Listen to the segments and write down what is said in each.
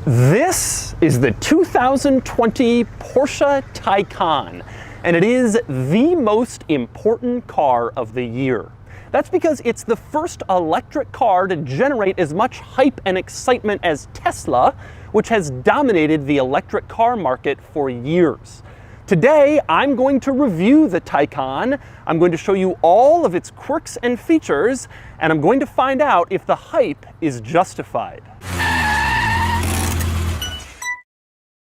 This is the 2020 Porsche Taycan, and it is the most important car of the year. That's because it's the first electric car to generate as much hype and excitement as Tesla, which has dominated the electric car market for years. Today, I'm going to review the Taycan, I'm going to show you all of its quirks and features, and I'm going to find out if the hype is justified.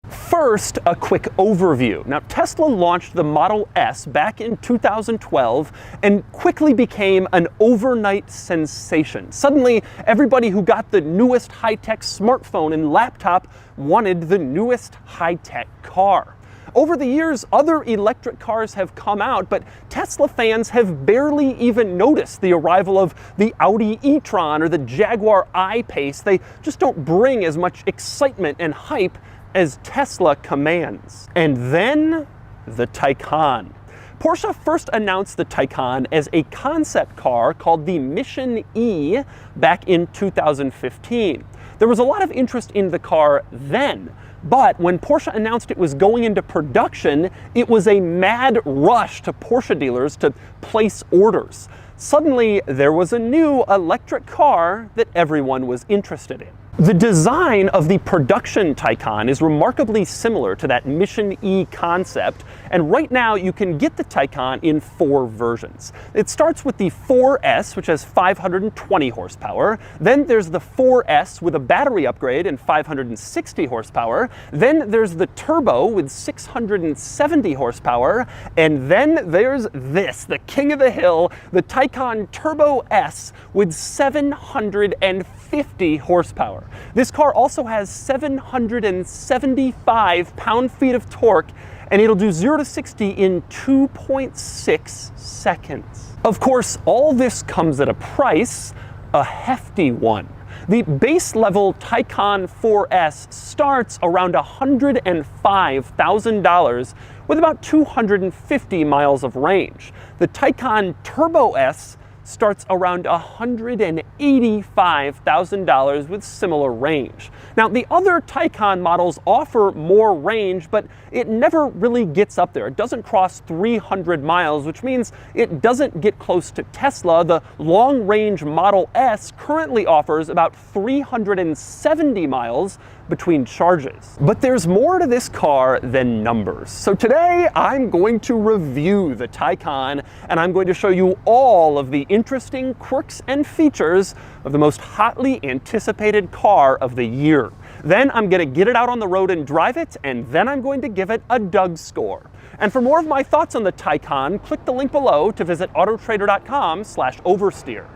First, a quick overview. Now, Tesla launched the Model S back in 2012 and quickly became an overnight sensation. Suddenly, everybody who got the newest high-tech smartphone and laptop wanted the newest high-tech car. Over the years, other electric cars have come out, but Tesla fans have barely even noticed the arrival of the Audi e-tron or the Jaguar I-Pace. They just don't bring as much excitement and hype as Tesla commands. And then, the Taycan. Porsche first announced the Taycan as a concept car called the Mission E back in 2015. There was a lot of interest in the car then, but when Porsche announced it was going into production, it was a mad rush to Porsche dealers to place orders. Suddenly, there was a new electric car that everyone was interested in. The design of the production Taycan is remarkably similar to that Mission E concept, and right now you can get the Taycan in 4 versions. It starts with the 4S, which has 520 horsepower, then there's the 4S with a battery upgrade and 560 horsepower, then there's the Turbo with 670 horsepower, and then there's this, the king of the hill, the Taycan Turbo S with 750 horsepower. This car also has 775 pound-feet of torque, and it'll do 0 to 60 in 2.6 seconds. Of course, all this comes at a price, a hefty one. The base level Taycan 4S starts around $105,000 with about 250 miles of range. The Taycan Turbo S starts around $185,000 with similar range. Now, the other Taycan models offer more range, but it never really gets up there. It doesn't cross 300 miles, which means it doesn't get close to Tesla. The long-range Model S currently offers about 370 miles between charges. But there's more to this car than numbers. So today, I'm going to review the Taycan, and I'm going to show you all of the interesting quirks and features of the most hotly anticipated car of the year. Then I'm going to get it out on the road and drive it, and then I'm going to give it a Doug score. And for more of my thoughts on the Taycan, click the link below to visit autotrader.com/oversteer.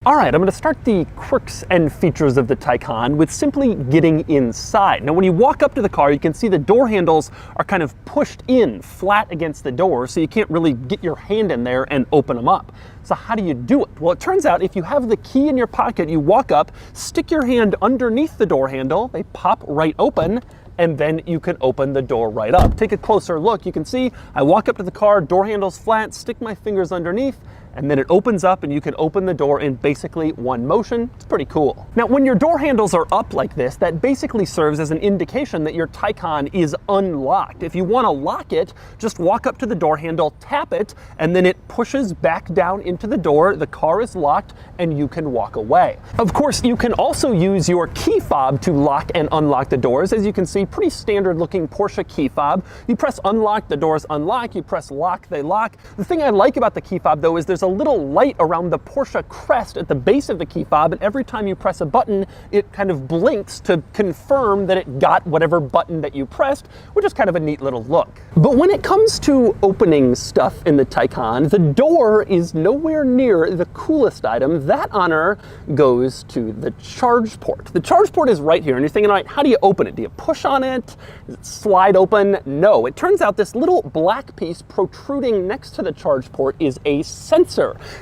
Alright, I'm going to start the quirks and features of the Taycan with simply getting inside. Now, when you walk up to the car, you can see the door handles are kind of pushed in flat against the door, so you can't really get your hand in there and open them up. So how do you do it? Well, it turns out if you have the key in your pocket, you walk up, stick your hand underneath the door handle, they pop right open, and then you can open the door right up. Take a closer look. You can see I walk up to the car, door handle's flat, stick my fingers underneath, and then it opens up and you can open the door in basically one motion. It's pretty cool. Now, when your door handles are up like this, that basically serves as an indication that your Taycan is unlocked. If you want to lock it, just walk up to the door handle, tap it, and then it pushes back down into the door. The car is locked and you can walk away. Of course, you can also use your key fob to lock and unlock the doors. As you can see, pretty standard looking Porsche key fob. You press unlock, the doors unlock. You press lock, they lock. The thing I like about the key fob though is there's a little light around the Porsche crest at the base of the key fob, and every time you press a button, it kind of blinks to confirm that it got whatever button that you pressed, which is kind of a neat little look. But when it comes to opening stuff in the Taycan, the door is nowhere near the coolest item. That honor goes to the charge port. The charge port is right here, and you're thinking, all right, how do you open it? Do you push on it? Does it slide open? No. It turns out this little black piece protruding next to the charge port is a sensor.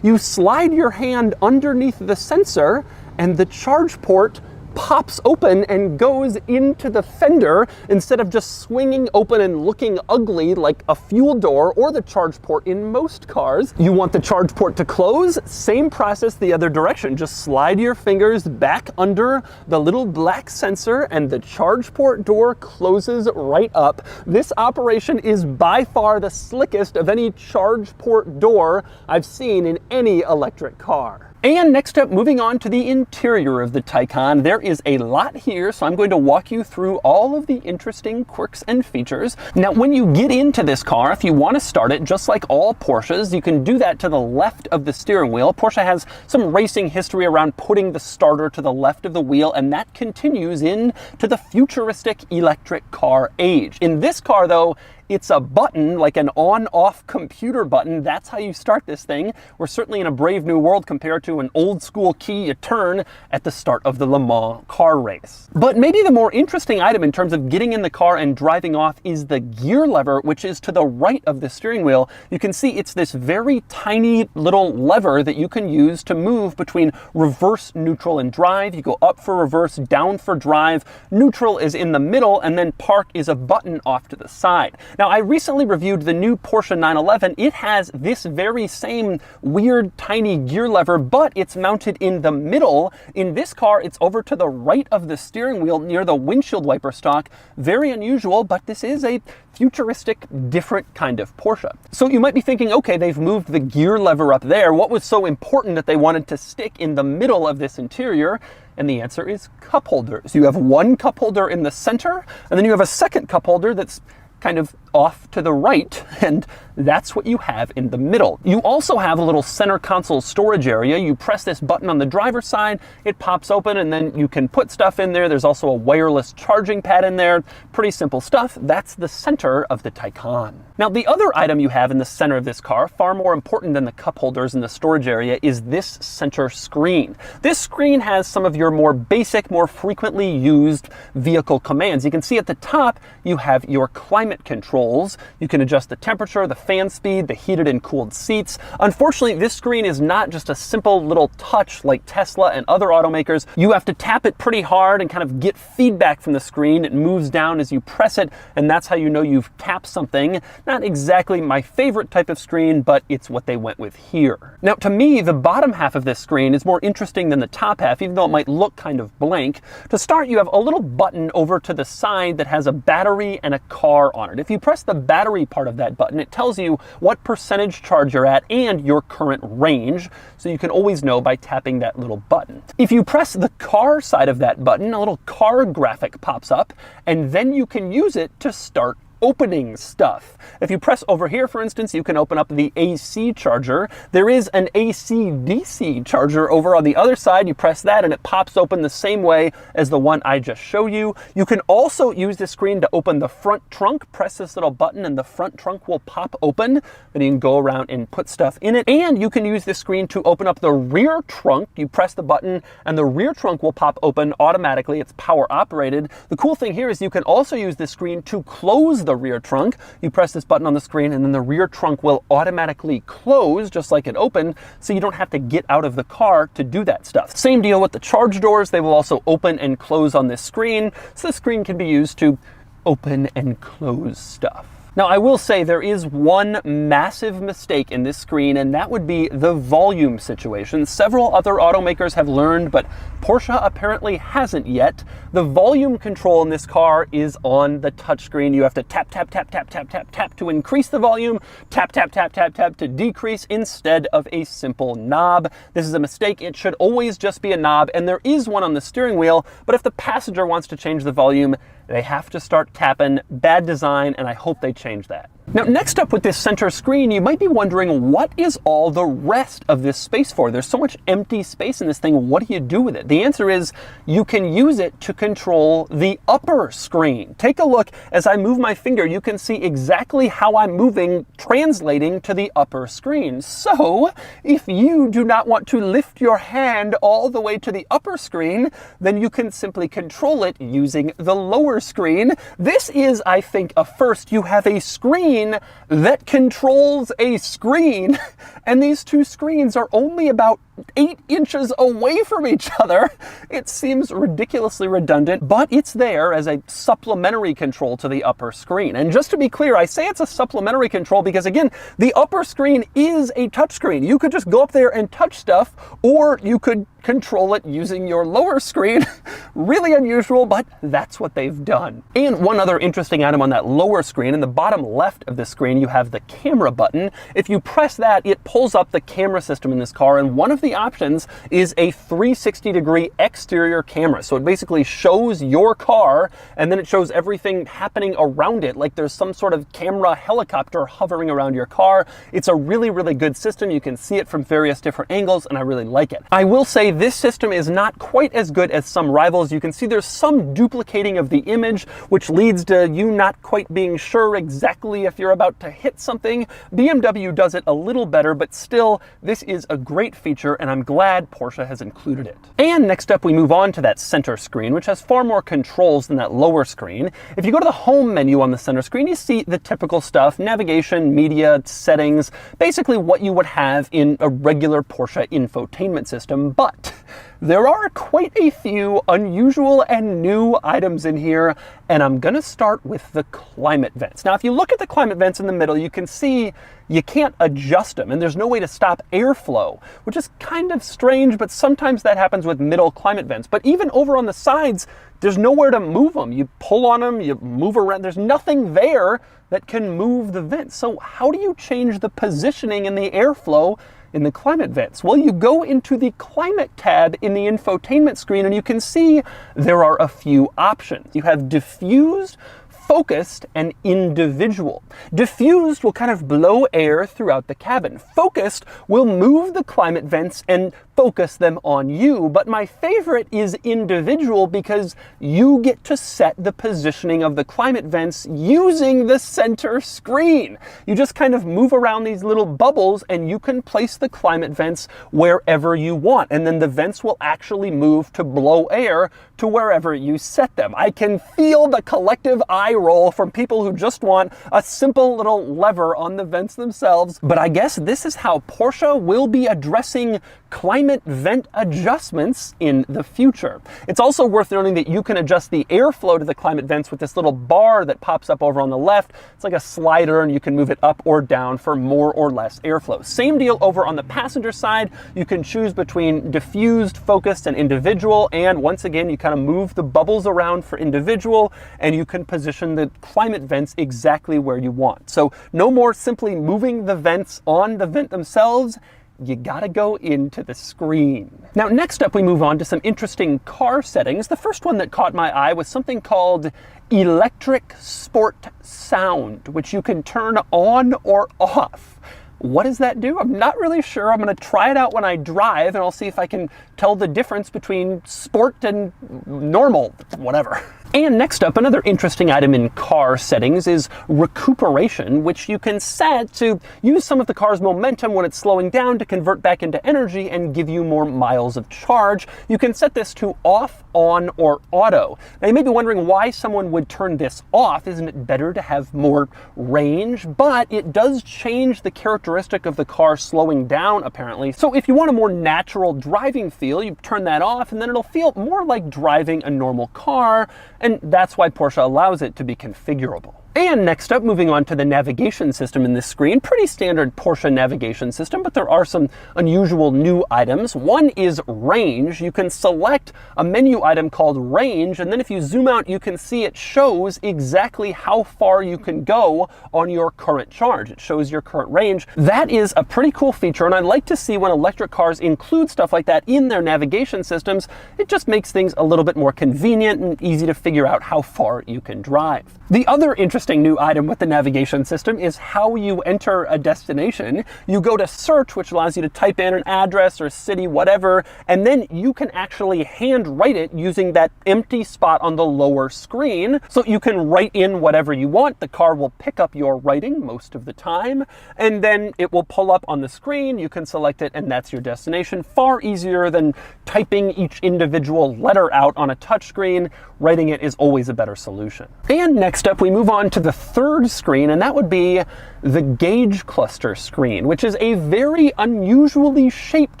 You slide your hand underneath the sensor, and the charge port pops open and goes into the fender instead of just swinging open and looking ugly like a fuel door or the charge port in most cars. You want the charge port to close? Same process the other direction. Just slide your fingers back under the little black sensor and the charge port door closes right up. This operation is by far the slickest of any charge port door I've seen in any electric car. And next up, moving on to the interior of the Taycan, there is a lot here, so I'm going to walk you through all of the interesting quirks and features. Now, when you get into this car, if you want to start it, just like all Porsches, you can do that to the left of the steering wheel. Porsche has some racing history around putting the starter to the left of the wheel, and that continues into the futuristic electric car age. In this car, though, it's a button, like an on-off computer button. That's how you start this thing. We're certainly in a brave new world compared to an old school key you turn at the start of the Le Mans car race. But maybe the more interesting item in terms of getting in the car and driving off is the gear lever, which is to the right of the steering wheel. You can see it's this very tiny little lever that you can use to move between reverse, neutral, and drive. You go up for reverse, down for drive. Neutral is in the middle, and then park is a button off to the side. Now, I recently reviewed the new Porsche 911. It has this very same weird tiny gear lever, but it's mounted in the middle. In this car, it's over to the right of the steering wheel near the windshield wiper stalk. Very unusual, but this is a futuristic, different kind of Porsche. So you might be thinking, okay, they've moved the gear lever up there. What was so important that they wanted to stick in the middle of this interior? And the answer is cup holders. You have one cup holder in the center, and then you have a second cup holder that's kind of off to the right, and that's what you have in the middle. You also have a little center console storage area. You press this button on the driver's side, it pops open, and then you can put stuff in there. There's also a wireless charging pad in there. Pretty simple stuff. That's the center of the Taycan. Now, the other item you have in the center of this car, far more important than the cup holders in the storage area, is this center screen. This screen has some of your more basic, more frequently used vehicle commands. You can see at the top, you have your climate controls. You can adjust the temperature, the fan speed, the heated and cooled seats. Unfortunately, this screen is not just a simple little touch like Tesla and other automakers. You have to tap it pretty hard and kind of get feedback from the screen. It moves down as you press it, and that's how you know you've tapped something. Not exactly my favorite type of screen, but it's what they went with here. Now, to me, the bottom half of this screen is more interesting than the top half, even though it might look kind of blank. To start, you have a little button over to the side that has a battery and a car on it. If you press the battery part of that button, it tells you what percentage charge you're at and your current range, so you can always know by tapping that little button. If you press the car side of that button, a little car graphic pops up, and then you can use it to start opening stuff. If you press over here, for instance, you can open up the AC charger. There is an AC-DC charger over on the other side. You press that and it pops open the same way as the one I just showed you. You can also use this screen to open the front trunk. Press this little button and the front trunk will pop open. Then you can go around and put stuff in it. And you can use this screen to open up the rear trunk. You press the button and the rear trunk will pop open automatically. It's power operated. The cool thing here is you can also use this screen to close the rear trunk. You press this button on the screen and then the rear trunk will automatically close just like it opened, so you don't have to get out of the car to do that stuff. Same deal with the charge doors. They will also open and close on this screen, so the screen can be used to open and close stuff. Now, I will say there is one massive mistake in this screen, and that would be the volume situation. Several other automakers have learned, but Porsche apparently hasn't yet. The volume control in this car is on the touchscreen. You have to tap, tap, tap, tap, tap, tap, tap to increase the volume, tap, tap, tap, tap, tap to decrease instead of a simple knob. This is a mistake. It should always just be a knob, and there is one on the steering wheel, but if the passenger wants to change the volume, they have to start tapping. Bad design, and I hope they change that. Now, next up with this center screen, you might be wondering, what is all the rest of this space for? There's so much empty space in this thing. What do you do with it? The answer is you can use it to control the upper screen. Take a look. As I move my finger, you can see exactly how I'm moving, translating to the upper screen. So if you do not want to lift your hand all the way to the upper screen, then you can simply control it using the lower screen. This is, I think, a first. You have a screen screen that controls a screen, and these two screens are only about 8 inches away from each other. It seems ridiculously redundant, but it's there as a supplementary control to the upper screen. And just to be clear, I say it's a supplementary control because, again, the upper screen is a touchscreen. You could just go up there and touch stuff, or you could control it using your lower screen. Really unusual, but that's what they've done. And one other interesting item on that lower screen, in the bottom left of the screen, you have the camera button. If you press that, it pulls up the camera system in this car, and one of the options is a 360-degree exterior camera. So it basically shows your car, and then it shows everything happening around it, like there's some sort of camera helicopter hovering around your car. It's a really, really good system. You can see it from various different angles, and I really like it. I will say this system is not quite as good as some rivals. You can see there's some duplicating of the image, which leads to you not quite being sure exactly if you're about to hit something. BMW does it a little better, but still, this is a great feature, and I'm glad Porsche has included it. And next up, we move on to that center screen, which has far more controls than that lower screen. If you go to the home menu on the center screen, you see the typical stuff: navigation, media, settings, basically what you would have in a regular Porsche infotainment system. But there are quite a few unusual and new items in here, and I'm gonna start with the climate vents. Now, if you look at the climate vents in the middle, you can see you can't adjust them, and there's no way to stop airflow, which is kind of strange, but sometimes that happens with middle climate vents. But even over on the sides, there's nowhere to move them. You pull on them, you move around, there's nothing there that can move the vents. So how do you change the positioning and the airflow in the climate vents? Well, you go into the climate tab in the infotainment screen, and you can see there are a few options. You have diffused, focused, and individual. Diffused will kind of blow air throughout the cabin. Focused will move the climate vents and focus them on you, but my favorite is individual because you get to set the positioning of the climate vents using the center screen. You just kind of move around these little bubbles, and you can place the climate vents wherever you want, and then the vents will actually move to blow air to wherever you set them. I can feel the collective eye roll from people who just want a simple little lever on the vents themselves, but I guess this is how Porsche will be addressing climate vent adjustments in the future. It's also worth noting that you can adjust the airflow to the climate vents with this little bar that pops up over on the left. It's like a slider, and you can move it up or down for more or less airflow. Same deal over on the passenger side. You can choose between diffused, focused, and individual, and once again, you kind of move the bubbles around for individual, and you can position the climate vents exactly where you want. So no more simply moving the vents on the vent themselves. You gotta go into the screen. Now, next up, we move on to some interesting car settings. The first one that caught my eye was something called Electric Sport Sound, which you can turn on or off. What does that do? I'm not really sure. I'm gonna try it out when I drive, and I'll see if I can tell the difference between sport and normal, whatever. And next up, another interesting item in car settings is recuperation, which you can set to use some of the car's momentum when it's slowing down to convert back into energy and give you more miles of charge. You can set this to off, on, or auto. Now, you may be wondering why someone would turn this off. Isn't it better to have more range? But it does change the characteristic of the car slowing down, apparently. So if you want a more natural driving feel, you turn that off, and then it'll feel more like driving a normal car, and that's why Porsche allows it to be configurable. And next up, moving on to the navigation system in this screen. Pretty standard Porsche navigation system, but there are some unusual new items. One is range. You can select a menu item called range, and then if you zoom out, you can see it shows exactly how far you can go on your current charge. It shows your current range. That is a pretty cool feature, and I like to see when electric cars include stuff like that in their navigation systems. It just makes things a little bit more convenient and easy to figure out how far you can drive. The other interesting new item with the navigation system is how you enter a destination. You go to search, which allows you to type in an address or city, whatever, and then you can actually hand write it using that empty spot on the lower screen. So you can write in whatever you want. The car will pick up your writing most of the time, and then it will pull up on the screen. You can select it, and that's your destination. Far easier than typing each individual letter out on a touchscreen. Writing it is always a better solution. And next up, we move on to the third screen, and that would be the gauge cluster screen, which is a very unusually shaped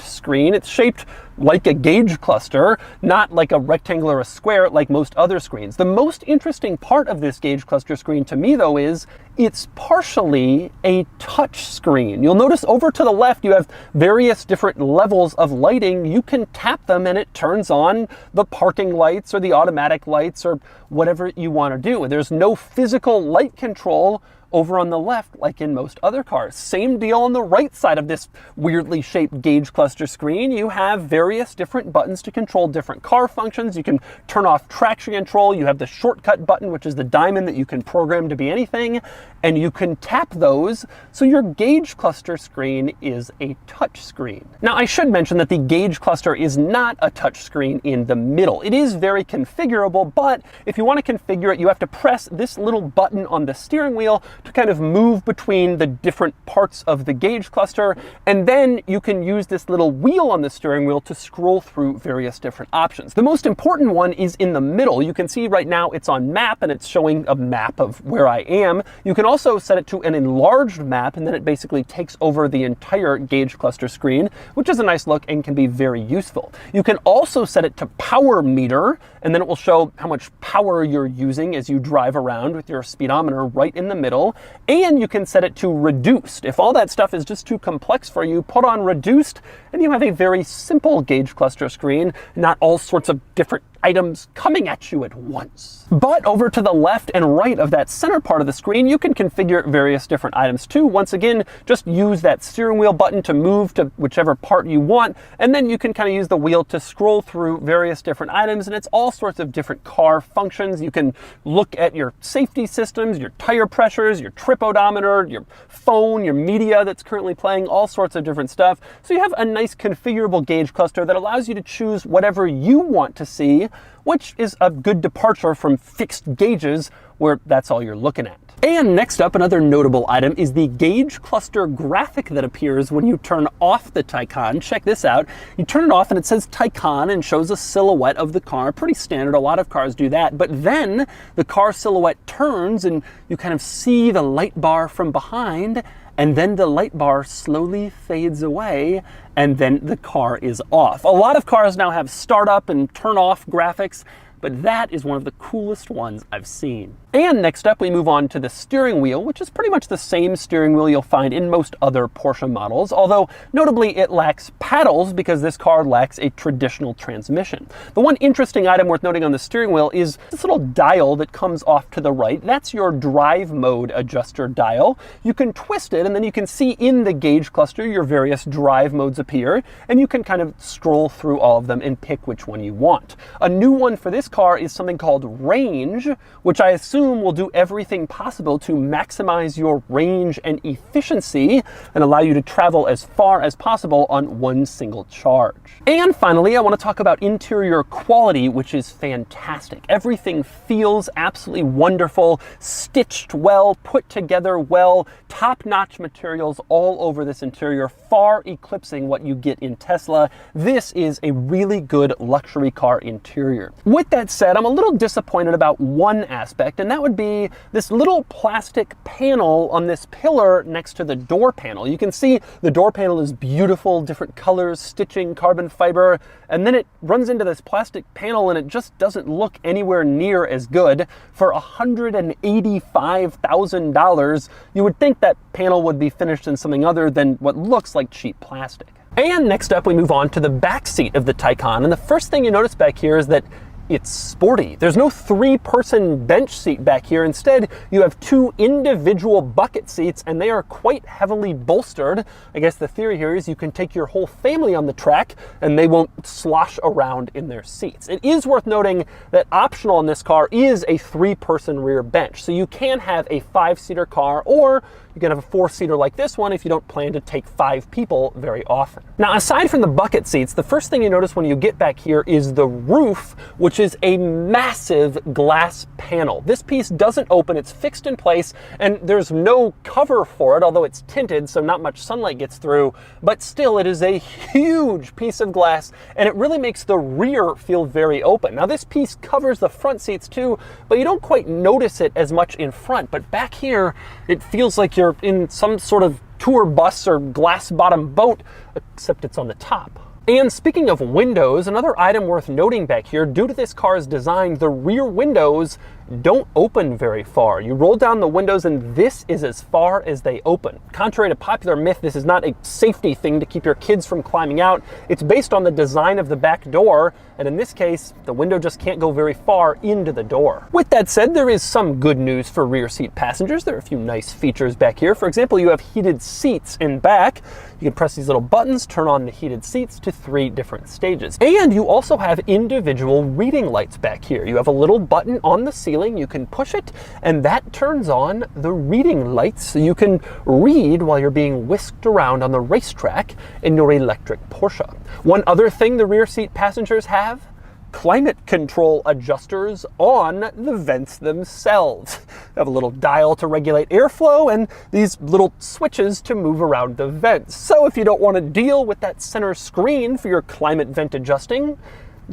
screen. It's shaped like a gauge cluster, not like a rectangle or a square like most other screens. The most interesting part of this gauge cluster screen to me, though, is it's partially a touch screen. You'll notice over to the left you have various different levels of lighting. You can tap them and it turns on the parking lights or the automatic lights or whatever you want to do. There's no physical light control over on the left like in most other cars. Same deal on the right side of this weirdly shaped gauge cluster screen. You have various different buttons to control different car functions. You can turn off traction control. You have the shortcut button, which is the diamond that you can program to be anything, and you can tap those. So your gauge cluster screen is a touch screen. Now I should mention that the gauge cluster is not a touch screen in the middle. It is very configurable, but if you want to configure it, you have to press this little button on the steering wheel to kind of move between the different parts of the gauge cluster, and then you can use this little wheel on the steering wheel to scroll through various different options. The most important one is in the middle. You can see right now it's on map and it's showing a map of where I am. You can also set it to an enlarged map, and then it basically takes over the entire gauge cluster screen, which is a nice look and can be very useful. You can also set it to power meter, and then it will show how much power you're using as you drive around with your speedometer right in the middle. And you can set it to reduced. If all that stuff is just too complex for you, put on reduced, and you have a very simple gauge cluster screen, not all sorts of different items coming at you at once. But over to the left and right of that center part of the screen, you can configure various different items too. Once again, just use that steering wheel button to move to whichever part you want, and then you can kind of use the wheel to scroll through various different items, and it's all sorts of different car functions. You can look at your safety systems, your tire pressures, your trip odometer, your phone, your media that's currently playing, all sorts of different stuff. So you have a nice configurable gauge cluster that allows you to choose whatever you want to see, which is a good departure from fixed gauges where that's all you're looking at. And next up, another notable item is the gauge cluster graphic that appears when you turn off the Taycan. Check this out. You turn it off and it says Taycan and shows a silhouette of the car. Pretty standard, a lot of cars do that. But then the car silhouette turns and you kind of see the light bar from behind, and then the light bar slowly fades away, and then the car is off. A lot of cars now have startup and turn off graphics, but that is one of the coolest ones I've seen. And next up, we move on to the steering wheel, which is pretty much the same steering wheel you'll find in most other Porsche models, although notably it lacks paddles because this car lacks a traditional transmission. The one interesting item worth noting on the steering wheel is this little dial that comes off to the right. That's your drive mode adjuster dial. You can twist it, and then you can see in the gauge cluster your various drive modes appear, and you can kind of scroll through all of them and pick which one you want. A new one for this car is something called range, which I assume will do everything possible to maximize your range and efficiency and allow you to travel as far as possible on one single charge. And finally, I want to talk about interior quality, which is fantastic. Everything feels absolutely wonderful, stitched well, put together well, top-notch materials all over this interior, far eclipsing what you get in Tesla. This is a really good luxury car interior. With that said, I'm a little disappointed about one aspect, and that would be this little plastic panel on this pillar next to the door panel. You can see the door panel is beautiful, different colors, stitching, carbon fiber, and then it runs into this plastic panel and it just doesn't look anywhere near as good. For $185,000, you would think that panel would be finished in something other than what looks like cheap plastic. And next up, we move on to the back seat of the Taycan, and the first thing you notice back here is that it's sporty. There's no three-person bench seat back here. Instead, you have two individual bucket seats, and they are quite heavily bolstered. I guess the theory here is you can take your whole family on the track, and they won't slosh around in their seats. It is worth noting that optional in this car is a three-person rear bench. So you can have a five-seater car, or You can have a 4-seater like this one if you don't plan to take 5 people very often. Now, aside from the bucket seats, the first thing you notice when you get back here is the roof, which is a massive glass panel. This piece doesn't open, it's fixed in place, and there's no cover for it, although it's tinted, so not much sunlight gets through, but still it is a huge piece of glass, and it really makes the rear feel very open. Now, this piece covers the front seats too, but you don't quite notice it as much in front, but back here, it feels like you're in some sort of tour bus or glass bottom boat, except it's on the top. And speaking of windows, another item worth noting back here, due to this car's design, the rear windows don't open very far. You roll down the windows and this is as far as they open. Contrary to popular myth, this is not a safety thing to keep your kids from climbing out. It's based on the design of the back door, and in this case, the window just can't go very far into the door. With that said, there is some good news for rear seat passengers. There are a few nice features back here. For example, you have heated seats in back. You can press these little buttons, turn on the heated seats to 3 different stages. And you also have individual reading lights back here. You have a little button on the ceiling, you can push it, and that turns on the reading lights so you can read while you're being whisked around on the racetrack in your electric Porsche. One other thing the rear seat passengers have: climate control adjusters on the vents themselves. You have a little dial to regulate airflow and these little switches to move around the vents. So if you don't want to deal with that center screen for your climate vent adjusting,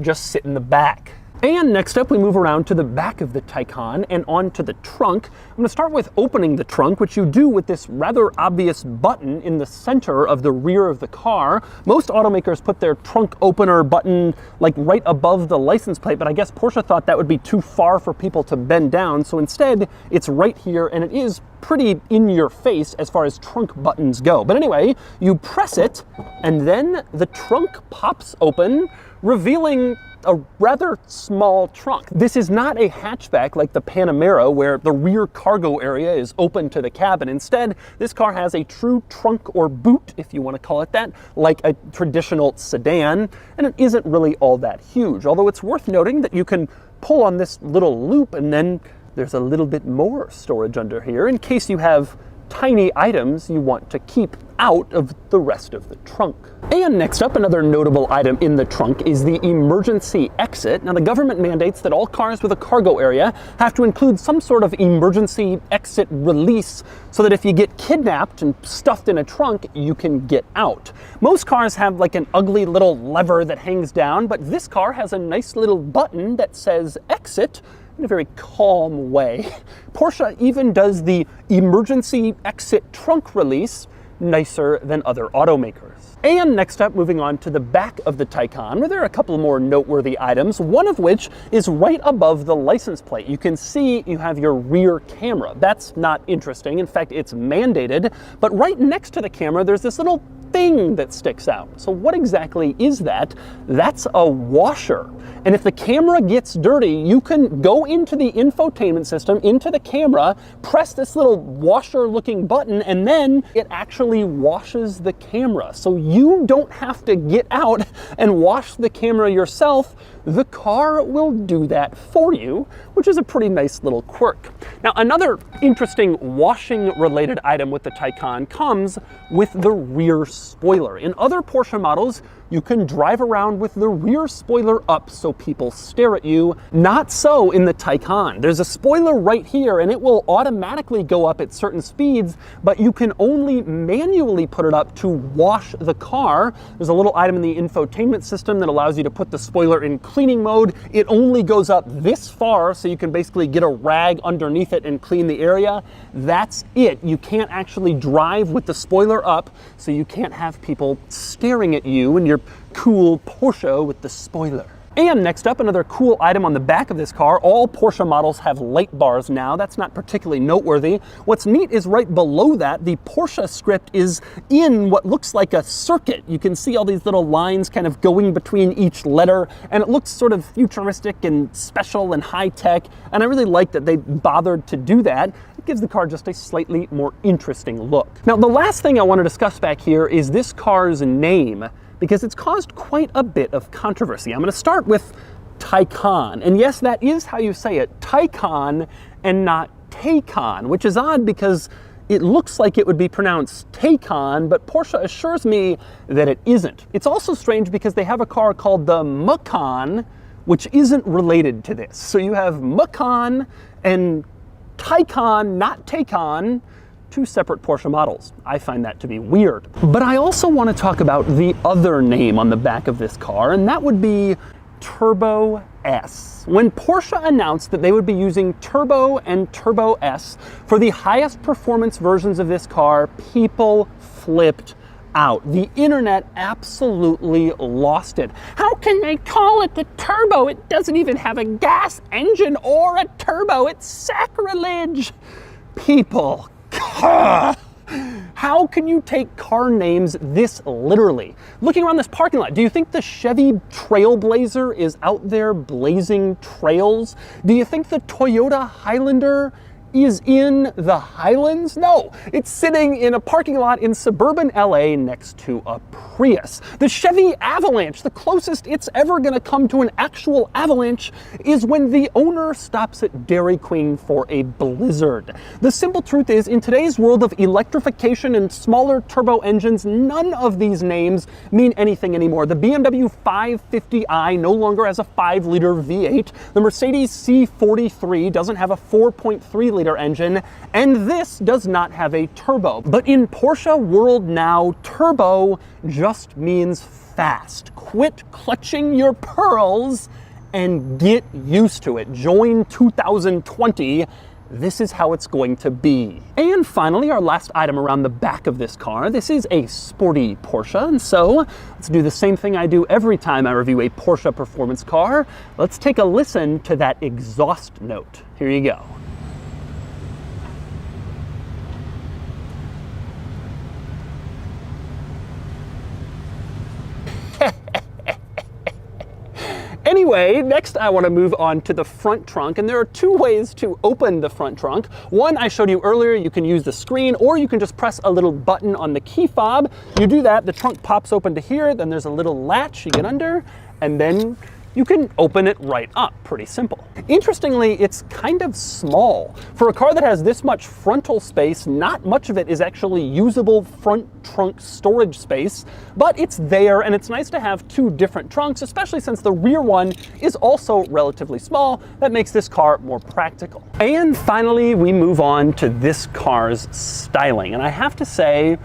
just sit in the back. And next up, we move around to the back of the Taycan and onto the trunk. I'm going to start with opening the trunk, which you do with this rather obvious button in the center of the rear of the car. Most automakers put their trunk opener button like right above the license plate, but I guess Porsche thought that would be too far for people to bend down, so instead it's right here, and it is pretty in your face as far as trunk buttons go. But anyway, you press it, and then the trunk pops open, revealing a rather small trunk. This is not a hatchback like the Panamera, where the rear cargo area is open to the cabin. Instead, this car has a true trunk or boot, if you want to call it that, like a traditional sedan, and it isn't really all that huge. Although it's worth noting that you can pull on this little loop, and then there's a little bit more storage under here in case you have tiny items you want to keep out of the rest of the trunk. And next up, another notable item in the trunk is the emergency exit. Now, the government mandates that all cars with a cargo area have to include some sort of emergency exit release so that if you get kidnapped and stuffed in a trunk, you can get out. Most cars have like an ugly little lever that hangs down, but this car has a nice little button that says exit in a very calm way. Porsche even does the emergency exit trunk release nicer than other automakers. And next up, moving on to the back of the Taycan, where there are a couple more noteworthy items, one of which is right above the license plate. You can see you have your rear camera. That's not interesting. In fact, it's mandated, but right next to the camera, there's this little thing that sticks out. So what exactly is that? That's a washer. And if the camera gets dirty, you can go into the infotainment system, into the camera, press this little washer-looking button, and then it actually washes the camera. So you don't have to get out and wash the camera yourself. The car will do that for you, which is a pretty nice little quirk. Now, another interesting washing-related item with the Taycan comes with the rear spoiler. In other Porsche models, you can drive around with the rear spoiler up so people stare at you. Not so in the Taycan. There's a spoiler right here, and it will automatically go up at certain speeds, but you can only manually put it up to wash the car. There's a little item in the infotainment system that allows you to put the spoiler in cleaning mode. It only goes up this far, so you can basically get a rag underneath it and clean the area. That's it. You can't actually drive with the spoiler up, so you can't have people staring at you in your cool Porsche with the spoiler. And next up, another cool item on the back of this car. All Porsche models have light bars now. That's not particularly noteworthy. What's neat is right below that, the Porsche script is in what looks like a circuit. You can see all these little lines kind of going between each letter, and it looks sort of futuristic and special and high-tech, and I really like that they bothered to do that. It gives the car just a slightly more interesting look. Now, the last thing I want to discuss back here is this car's name, because it's caused quite a bit of controversy. I'm going to start with Taycan. And yes, that is how you say it, Taycan and not Taycan, which is odd because It looks like it would be pronounced Taycan, but Porsche assures me that it isn't. It's also strange because they have a car called the Macan, which isn't related to this. So you have Macan and Taycan, not Taycan, two separate Porsche models. I find that to be weird. But I also want to talk about the other name on the back of this car, and that would be Turbo S. When Porsche announced that they would be using Turbo and Turbo S for the highest performance versions of this car, people flipped out. The internet absolutely lost it. How can they call it the Turbo? It doesn't even have a gas engine or a turbo. It's sacrilege. People, how can you take car names this literally? Looking around this parking lot, do you think the Chevy Trailblazer is out there blazing trails? Do you think the Toyota Highlander is in the Highlands? No, it's sitting in a parking lot in suburban LA next to a Prius. The Chevy Avalanche, the closest it's ever gonna come to an actual avalanche, is when the owner stops at Dairy Queen for a blizzard. The simple truth is, in today's world of electrification and smaller turbo engines, none of these names mean anything anymore. The BMW 550i no longer has a 5-liter V8. The Mercedes C43 doesn't have a 4.3-liter engine, and this does not have a turbo. But in Porsche world now, turbo just means fast. Quit clutching your pearls and get used to it. Join 2020. This is how it's going to be. And finally, our last item around the back of this car. This is a sporty Porsche, and so let's do the same thing I do every time I review a Porsche performance car. Let's take a listen to that exhaust note. Here you go. Anyway, next I want to move on to the front trunk, and there are two ways to open the front trunk. One I showed you earlier, you can use the screen, or you can just press a little button on the key fob. You do that, the trunk pops open to here, then there's a little latch you get under, and then you can open it right up. Pretty simple. Interestingly, it's kind of small. For a car that has this much frontal space, not much of it is actually usable front trunk storage space, but it's there, and it's nice to have two different trunks, especially since the rear one is also relatively small. That makes this car more practical. And finally, we move on to this car's styling, and I have to say,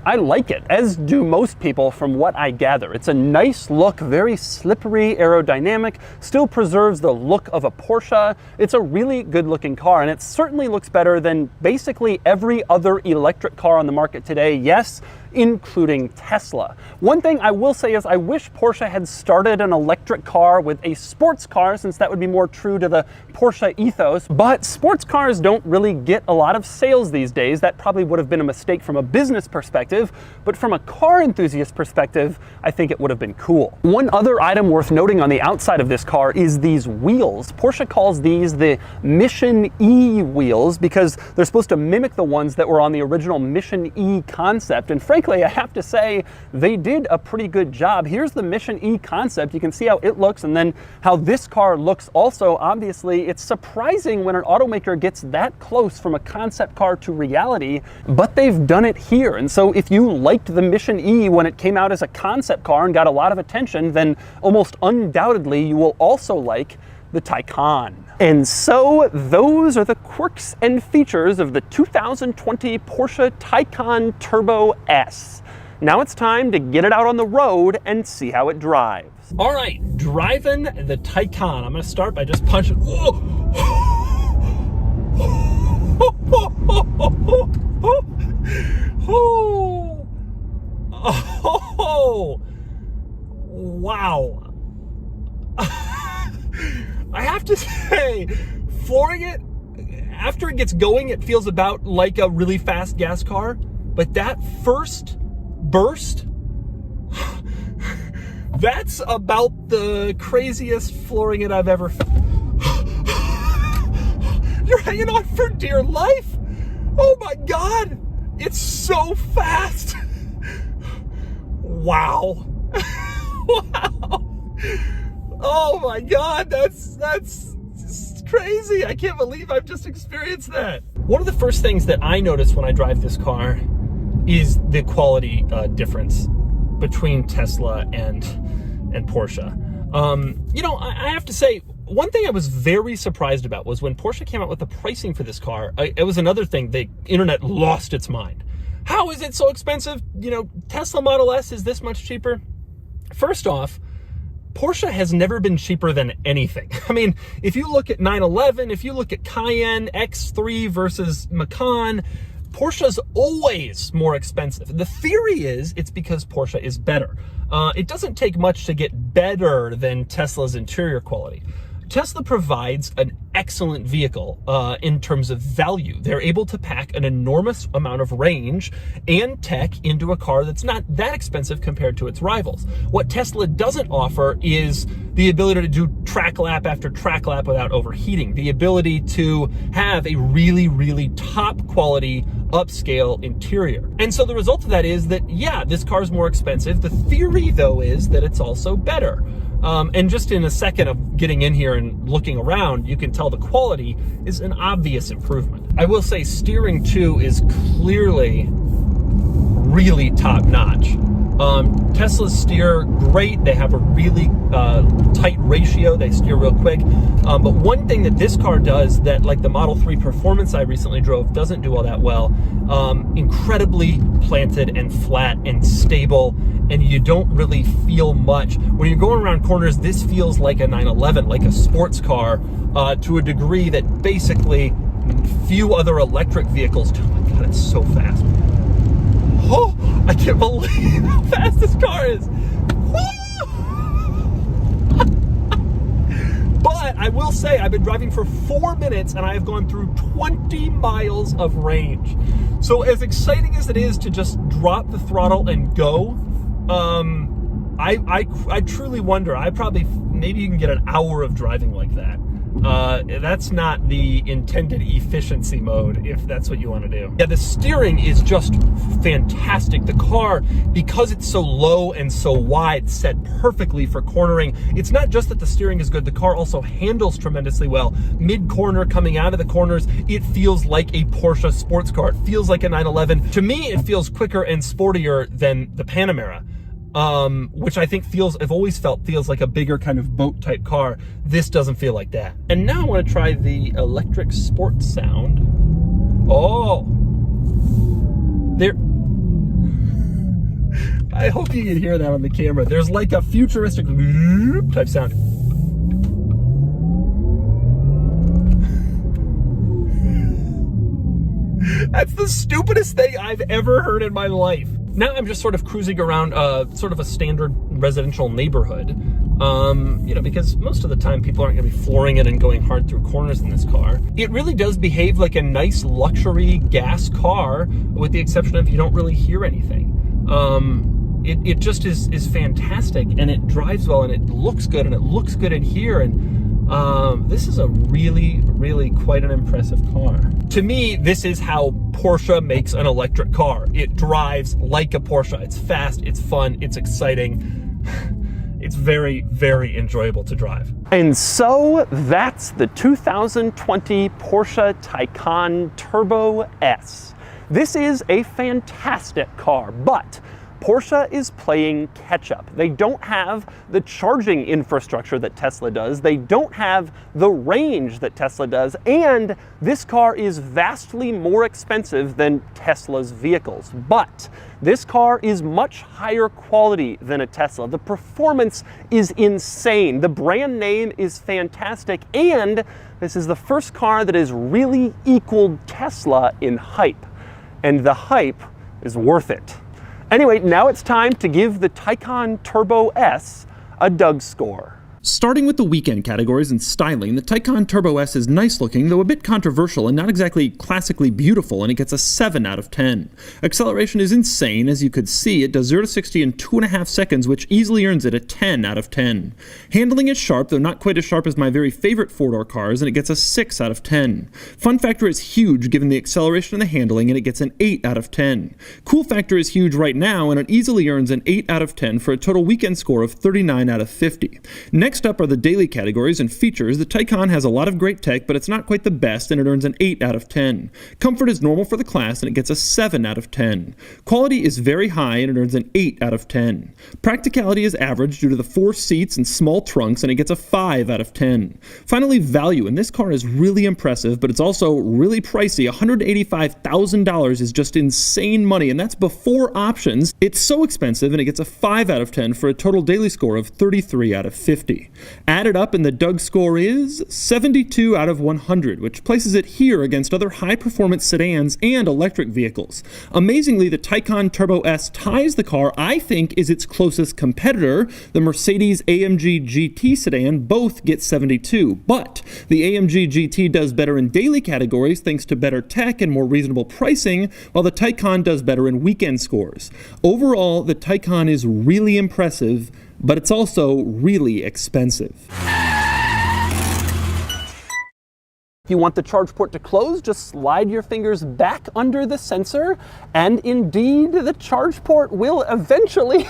I like it, as do most people from what I gather. It's a nice look, very slippery, aerodynamic, still preserves the look of a Porsche. It's a really good looking car, and it certainly looks better than basically every other electric car on the market today. Yes, including Tesla. One thing I will say is I wish Porsche had started an electric car with a sports car, since that would be more true to the Porsche ethos, but sports cars don't really get a lot of sales these days. That probably would have been a mistake from a business perspective, but from a car enthusiast perspective, I think it would have been cool. One other item worth noting on the outside of this car is these wheels. Porsche calls these the Mission E wheels because they're supposed to mimic the ones that were on the original Mission E concept, and frankly, I have to say, they did a pretty good job. Here's the Mission E concept. You can see how it looks, and then how this car looks also. Obviously, it's surprising when an automaker gets that close from a concept car to reality, but they've done it here. And so if you liked the Mission E when it came out as a concept car and got a lot of attention, then almost undoubtedly you will also like the Taycan. And so those are the quirks and features of the 2020 Porsche Taycan Turbo S. Now it's time to get it out on the road and see how it drives. All right, driving the Taycan. I'm gonna start by just punching. Oh, wow. I have to say, flooring it, after it gets going, it feels about like a really fast gas car. But that first burst, that's about the craziest flooring it I've ever felt. You're hanging on for dear life. Oh my God, it's so fast. Wow. Wow. Oh my God, that's crazy. I can't believe I've just experienced that. One of the first things that I notice when I drive this car is the quality difference between Tesla and Porsche. You know, I have to say, one thing I was very surprised about was when Porsche came out with the pricing for this car. It was another thing, the internet lost its mind. How is it so expensive? You know, Tesla Model S is this much cheaper. First off, Porsche has never been cheaper than anything. I mean, if you look at 911, if you look at Cayenne, X3 versus Macan, Porsche's always more expensive. The theory is it's because Porsche is better. It doesn't take much to get better than Tesla's interior quality. Tesla provides an excellent vehicle in terms of value. They're able to pack an enormous amount of range and tech into a car that's not that expensive compared to its rivals. What Tesla doesn't offer is the ability to do track lap after track lap without overheating, the ability to have a really, really top quality upscale interior. And so the result of that is that, yeah, this car is more expensive. The theory, though, is that it's also better. And just in a second of getting in here and looking around, you can tell the quality is an obvious improvement. I will say steering too is clearly really top notch. Teslas steer great. They have a really tight ratio. They steer real quick. But one thing that this car does that like the Model 3 Performance I recently drove doesn't do all that well, incredibly planted and flat and stable, and you don't really feel much. When you're going around corners, this feels like a 911, like a sports car, to a degree that basically few other electric vehicles do. Oh my God, it's so fast. Oh, I can't believe how fast this car is. But I will say I've been driving for 4 minutes and I have gone through 20 miles of range. So as exciting as it is to just drop the throttle and go, I truly wonder, maybe you can get an hour of driving like that. That's not the intended efficiency mode, if that's what you want to do. Yeah, the steering is just fantastic. The car, because it's so low and so wide, set perfectly for cornering. It's not just that the steering is good, the car also handles tremendously well. Mid-corner, coming out of the corners, it feels like a Porsche sports car. It feels like a 911. To me, it feels quicker and sportier than the Panamera. Which I think I've always felt feels like a bigger kind of boat type car. This doesn't feel like that. And now I want to try the electric sport sound. Oh, there. I hope you can hear that on the camera. There's like a futuristic type sound. That's the stupidest thing I've ever heard in my life. Now I'm just sort of cruising around sort of a standard residential neighborhood, you know, because most of the time people aren't going to be flooring it and going hard through corners in this car. It really does behave like a nice luxury gas car, with the exception of you don't really hear anything. It just is fantastic, and it drives well, and it looks good, and it looks good in here, and this is a really, really quite an impressive car. To me, this is how Porsche makes an electric car. It drives like a Porsche. It's fast, it's fun, it's exciting. It's very, very enjoyable to drive. And so that's the 2020 Porsche Taycan Turbo S. This is a fantastic car, but Porsche is playing catch up. They don't have the charging infrastructure that Tesla does. They don't have the range that Tesla does. And this car is vastly more expensive than Tesla's vehicles. But this car is much higher quality than a Tesla. The performance is insane. The brand name is fantastic. And this is the first car that has really equaled Tesla in hype. And the hype is worth it. Anyway, now it's time to give the Taycan Turbo S a Doug score. Starting with the weekend categories and styling, the Taycan Turbo S is nice looking, though a bit controversial and not exactly classically beautiful, and it gets a 7 out of 10. Acceleration is insane, as you could see. It does 0 to 60 in 2.5 seconds, which easily earns it a 10 out of 10. Handling is sharp, though not quite as sharp as my very favorite four-door cars, and it gets a 6 out of 10. Fun factor is huge given the acceleration and the handling, and it gets an 8 out of 10. Cool factor is huge right now, and it easily earns an 8 out of 10 for a total weekend score of 39 out of 50. Next Next up are the daily categories and features. The Taycan has a lot of great tech, but it's not quite the best, and it earns an 8 out of 10. Comfort is normal for the class, and it gets a 7 out of 10. Quality is very high, and it earns an 8 out of 10. Practicality is average due to the 4 seats and small trunks, and it gets a 5 out of 10. Finally, value, and this car is really impressive, but it's also really pricey. $185,000 is just insane money, and that's before options. It's so expensive, and it gets a 5 out of 10 for a total daily score of 33 out of 50. Added up, and the Doug score is 72 out of 100, which places it here against other high-performance sedans and electric vehicles. Amazingly, the Taycan Turbo S ties the car I think is its closest competitor. The Mercedes-AMG GT sedan both get 72, but the AMG GT does better in daily categories thanks to better tech and more reasonable pricing, while the Taycan does better in weekend scores. Overall, the Taycan is really impressive, but it's also really expensive. If you want the charge port to close, just slide your fingers back under the sensor, and indeed the charge port will eventually